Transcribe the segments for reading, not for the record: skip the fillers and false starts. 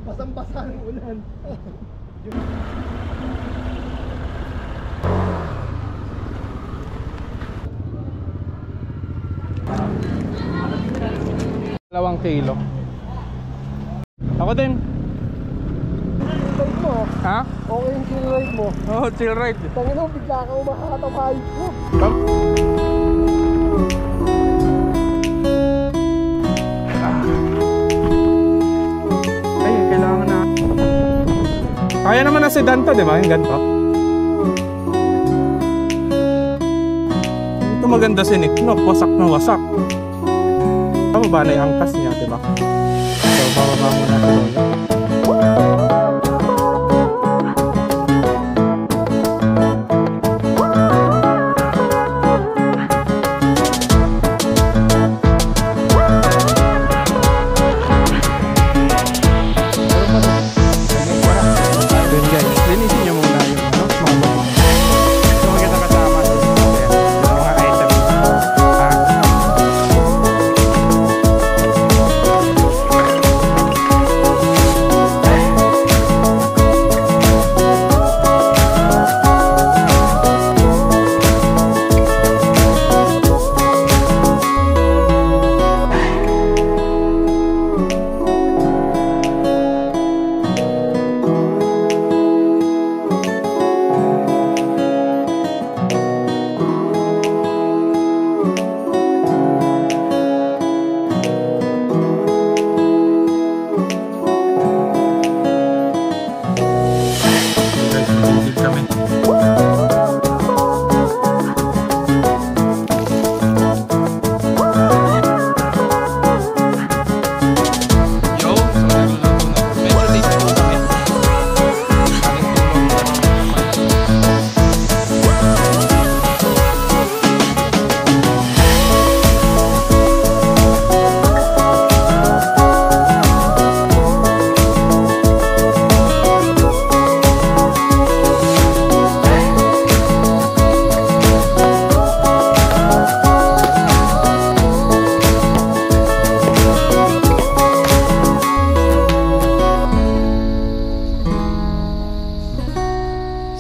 Basang-basa ng ulan. Dalawang kilo. Ako din. Ride mo. Ha? Okay yung chill ride mo. Oh, chill ride. Tangin mo, bigla ka umakatapay mo. Ay, kailangan na. Kaya naman na sedan to, di ba? Yung ganito. Ito maganda sinik. No, wasak na wasak. Pababa na yung angkas niya, di ba? So, bababa muna ito.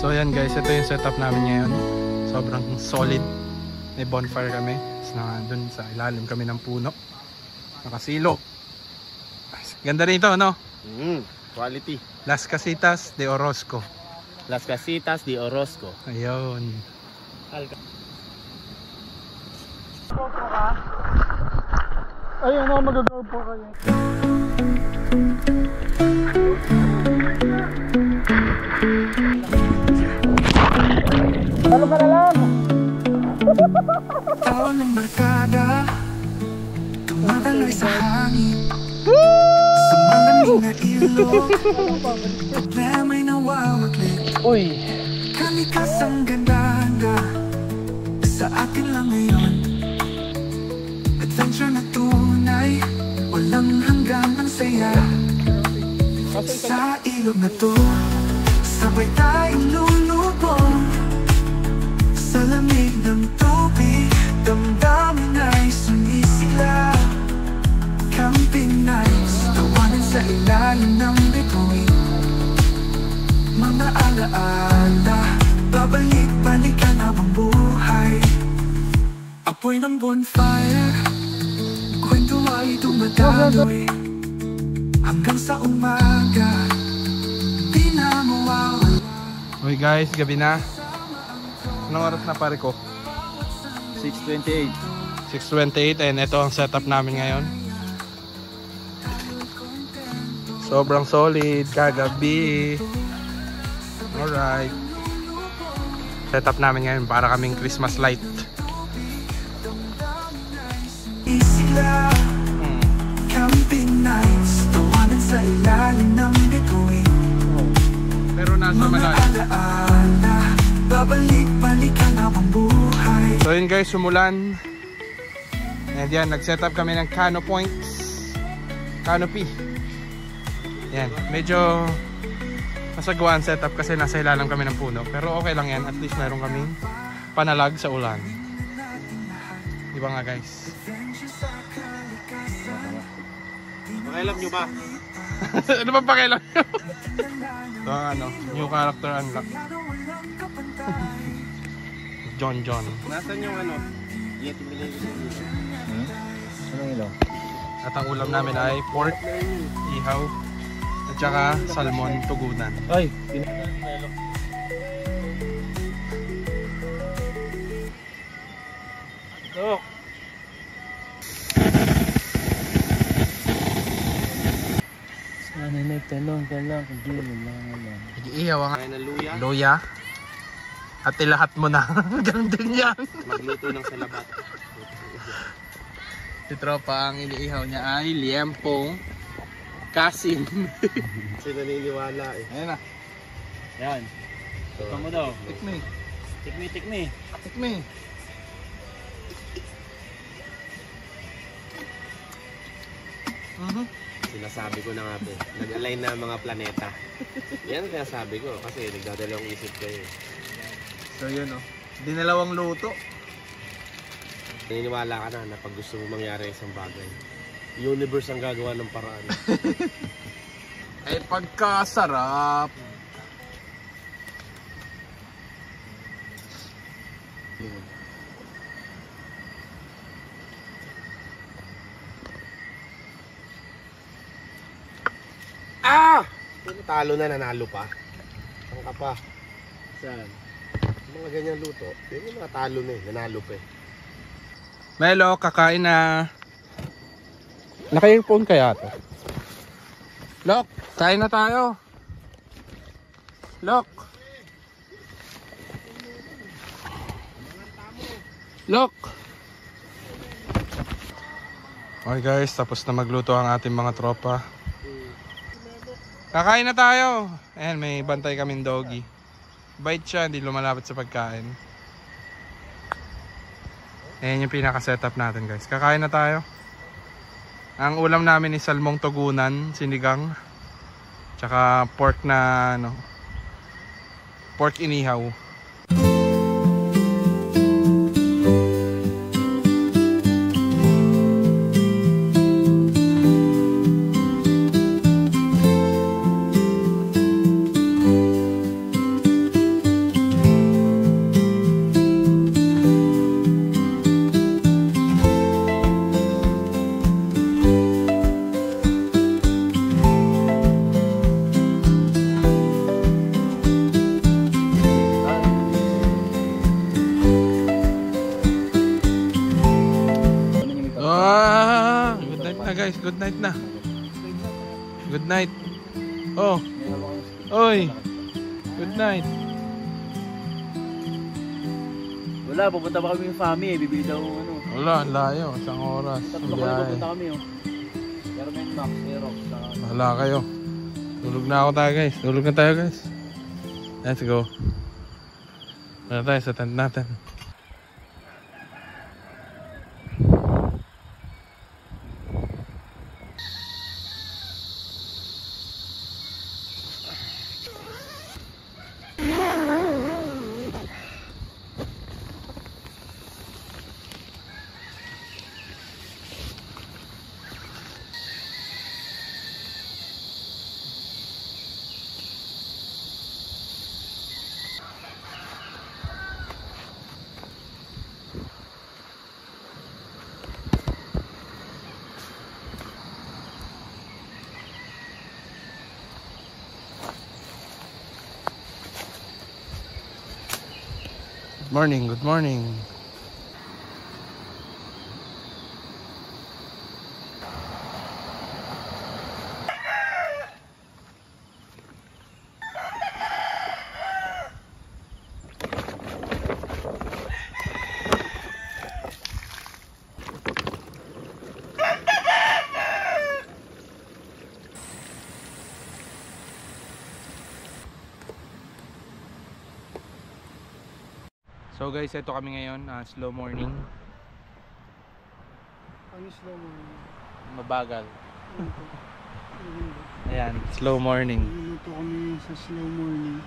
So ayan guys, ito yung setup namin ngayon. Sobrang solid. May bonfire kami. Dun sa ilalim kami ng puno. Nakasilo. Ganda rin ito, no? Quality. Las Casitas de Orozco. Las Casitas de Orozco. Ayun. Ayun na, mag-go po kayo. Ano ka na lang? Taon ng barkada, tumataloy sa hangin. Sa malamig na ilog, problema'y nawawaglit. Uy! Kalikas ang ganda-ganda, sa atin lang ngayon. Adventure na tunay, walang hanggang ang saya. Sa ilog na to, sabay tayong lulubong. Sa lamig ng tubig, damdamin ay sumisila. Camping nights, tawanan sa ilalim ng bituin. Mga alaala, babalik-balikan habang buhay. Apoy ng bonfire, kwento ay dumadaloy. Hanggang sa umaga, di na mawawala. Uy guys, gabi na. Anong oras na pare ko? 6:28. 6:28 and ito ang setup namin ngayon. Sobrang solid kagabi. Alright. Setup namin ngayon para kaming Christmas light. Isila, camping nights, tawanan sa ilalim ng bituin. Pero nasa malalim. Mga alaala, babalik-balikan habang buhay. So yun guys, sumulan. And yan, nag-setup kami ng canopy. Yan, medyo masagawaan setup kasi nasa ilalim kami ng puno. Pero okay lang yan, at least meron kaming panalag sa ulan. Diba nga guys? Pakailam nyo ba? Ano ba pakialam nyo? Ito ang ano, new character unlock. John. Nasaan yung ano? Yeti binili ko dito. Anong ilaw? At ang ulam namin ay pork, ihaw, at saka salmon tugunan. Ay! Dok! Sana may talong ka lang, kung di mo lang. Ihaw ang Kaya ng luya. luya. At ilahat mo na. Ganun din yan. Magluto ng salabat. Si Tropa, ang iniihaw niya ay liempong kasim. Kasi naniniwala eh. Ayan na. Yan. Ito mo daw. Tikmi. Tikmi. Tikmi. Sinasabi ko na nga po. Nag-align na ang mga planeta. Yan ang sinasabi ko. Kasi nagdadalawang isip kayo. So yun oh. Dinalawang luto. Naniniwala ka na pag gusto mo mangyari isang bagay, universe ang gagawa ng paraan. Ay pagkasarap. Ah! Talo na, nanalo pa. Saan ka pa? Saan? Mga ganyan luto, yun yung mga talo na eh, nanalo pa eh. Melo, kakain na. Naka-earphone kaya to? Lok, kain na tayo. Lok. Lok. Okay guys, tapos na magluto ang ating mga tropa. Kakain na tayo. Ayan, may bantay kaming doggy. Bait siya, hindi lumalapit sa pagkain. Ayan yung pinaka-setup natin guys. Kakain na tayo. Ang ulam namin is salmong tugunan, sinigang. Tsaka pork na ano, pork inihaw. Guys, good night na. Good night. Oh. Oy. Good night. Wala, pupunta pa kami yung family, bibili daw ano. Wala, layo. Isang oras. Tatlo kami pupunta kami oh. Carmen Max, Aerox. Wala kayo. Tulog na ako tayo guys. Tulog na tayo guys. Let's go. Wala tayo sa tent natin. Good morning. So guys, ito kami ngayon, slow morning. Ano slow mo? Mabagal. Ayan, slow morning. Luto kami sa slow morning.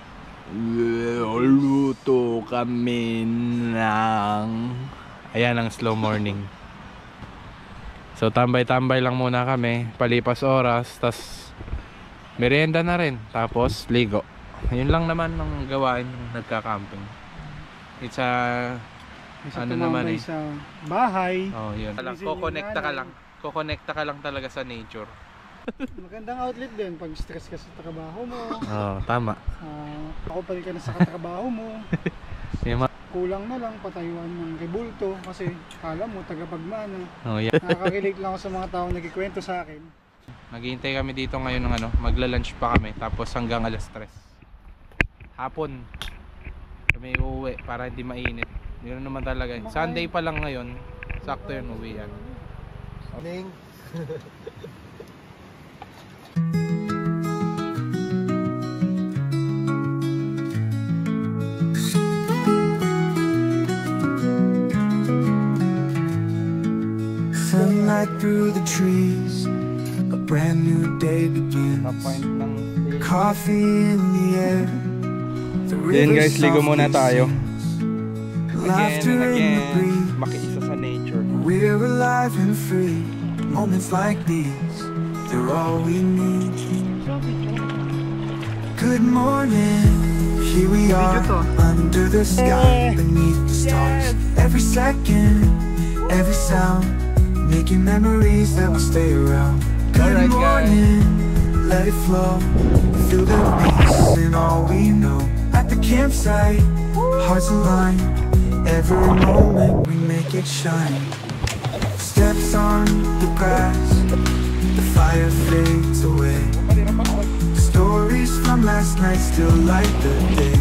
Luto kami ng... Ayan ang slow morning. So tambay-tambay lang muna kami, palipas oras, tas Merienda na rin, tapos ligo. Yun lang naman ang gawain ng nagka-camping. It's a ano naman eh. Sa bahay. Oh, yun. Kokonekta ka lang. Kokonekta ka lang talaga sa nature. Magandang outlet din pag stress ka sa trabaho mo. Oh, tama. Pakupal ka na sa katrabaho mo. Yung Kulang na lang patayuan ng rebulto kasi kala mo tagapagmana. oh, yeah. Nakaka-relate lang ako sa mga taong nagkikwento sa akin. Naghihintay kami dito ngayon ng ano, magla-lunch pa kami tapos hanggang alas 3. Hapon kami uuwi para hindi mainit. Yun naman talaga. Sunday pa lang ngayon. Sakto yun uwi yan. Ning. Sunlight through the trees, a brand new day begins. Coffee in the air, the Then river guys, ligo muna tayo. softly sings. Laughter in the breeze, Makiisa sa nature. we're alive and free. Moments like these, they're all we need. Good morning, here we are, under the sky, beneath the stars. Every second, every sound, making memories that will stay around. Good morning, let it flow, feel the peace in all we know. At the campsite, hearts align, every moment we make it shine. Steps on the grass, the fire fades away. Stories from last night still light the day.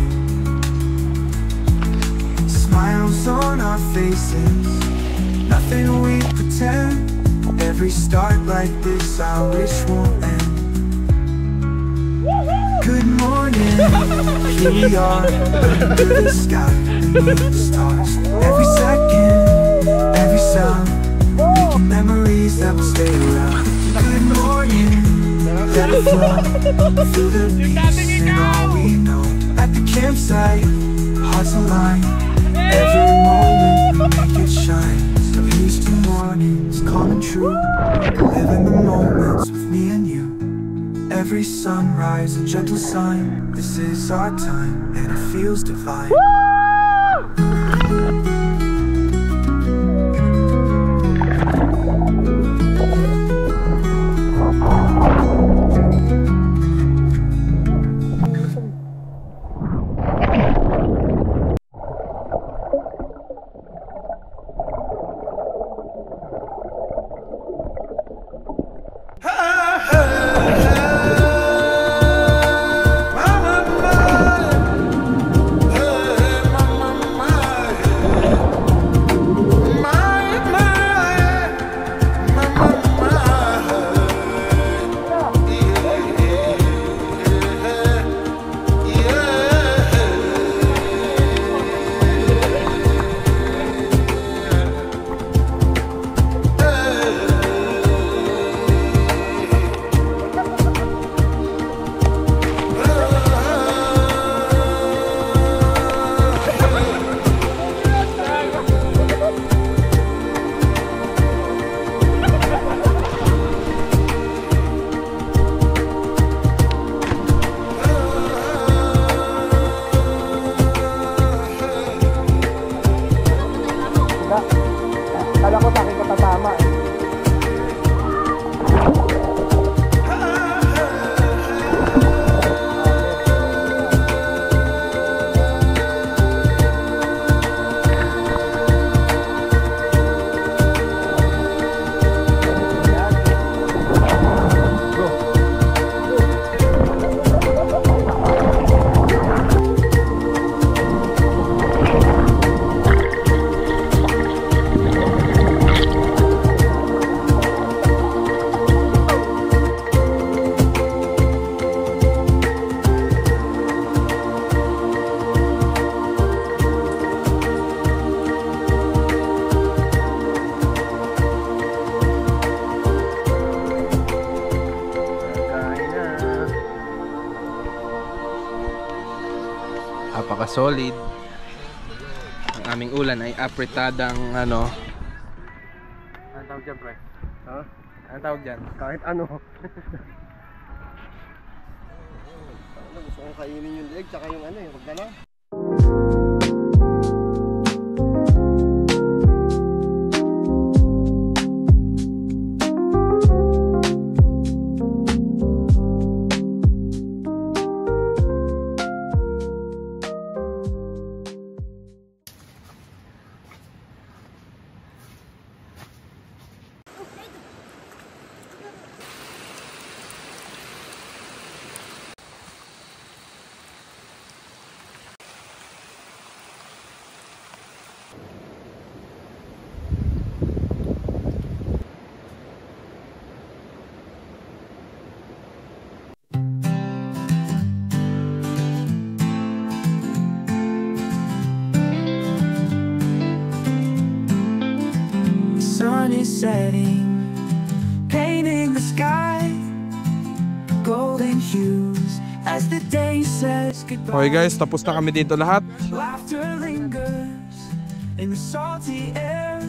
Smiles on our faces, nothing we pretend. Every start like this I wish won't end. Good morning, here we are, under the sky, beneath the stars. Every second, every sound, making memories that will stay around. Good morning, let it flow, feel the peace in all we know. At the campsite, hearts align, every moment we make it shine. So here's to mornings, calm and true, living the moments with me and you. Every sunrise a gentle sign, this is our time and it feels divine. Kala ko sa akin katatama eh. Napaka-solid. Ang aming ulan ay apretadang ano. Anong tawag dyan, pre? Ha? Anong tawag dyan? Kahit ano. Kung kainin yung leg, tsaka yung ano eh, wag na lang. Sun is setting, painting the sky golden hues as the day says goodbye. Okay guys, tapos na kami dito lahat. Laughter lingers in the salty air.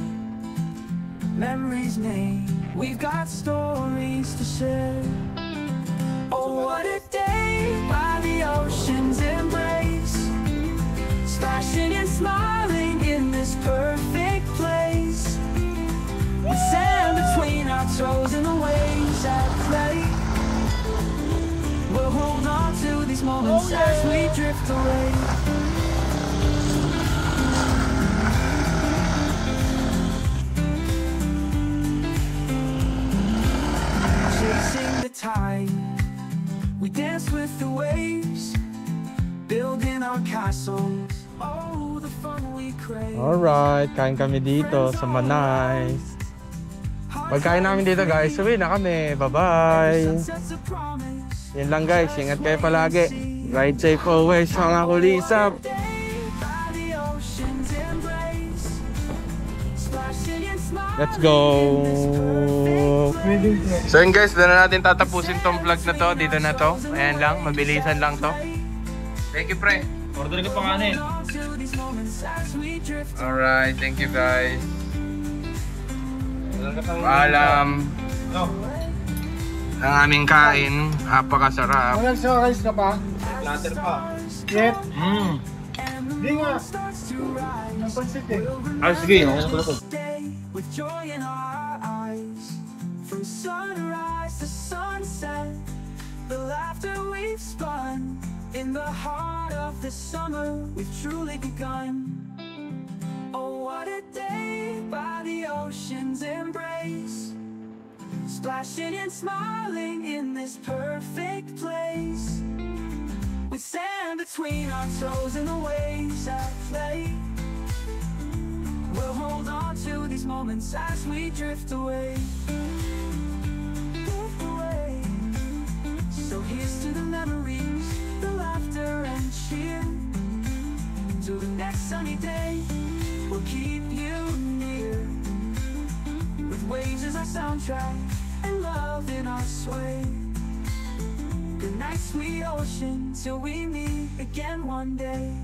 Memories made, we've got stories to share. Oh, what a day by the ocean's embrace, splashing and smiling in this perfect place. With sand between our toes and the waves at play, we'll hold on to these moments as we drift away. Chasing the tide, we dance with the waves, building our castles. Oh, the fun we crave. Alright, kain kami dito sa Manais. Pagkain namin dito guys, uwi na kami. Bye-bye. Yan lang guys, ingat kayo palagi. Ride safe always mga kulisap. Let's go. So yun guys, doon na natin tatapusin tong vlog na to. Dito na to. Ayan lang, mabilisan lang to. Thank you pre. Order ka pa nga na eh. Alright, thank you guys. Paalam. Ang aming kain, napakasarap. Walang rice ka pa? Platter pa. Yet? Hindi nga. Napansit eh. Ah, sige. With joy in our eyes, from sunrise to sunset, the laughter we've spun in the heart of the summer we've truly begun. Oh, what a day by the ocean's embrace, splashing and smiling in this perfect place, with sand between our toes and the waves at play. We'll hold on to these moments as we drift away. So here's to the memories, the laughter and cheer. Till the next sunny day, we'll keep you near, with waves as our soundtrack and love in our sway. Good night, sweet ocean, till we meet again one day.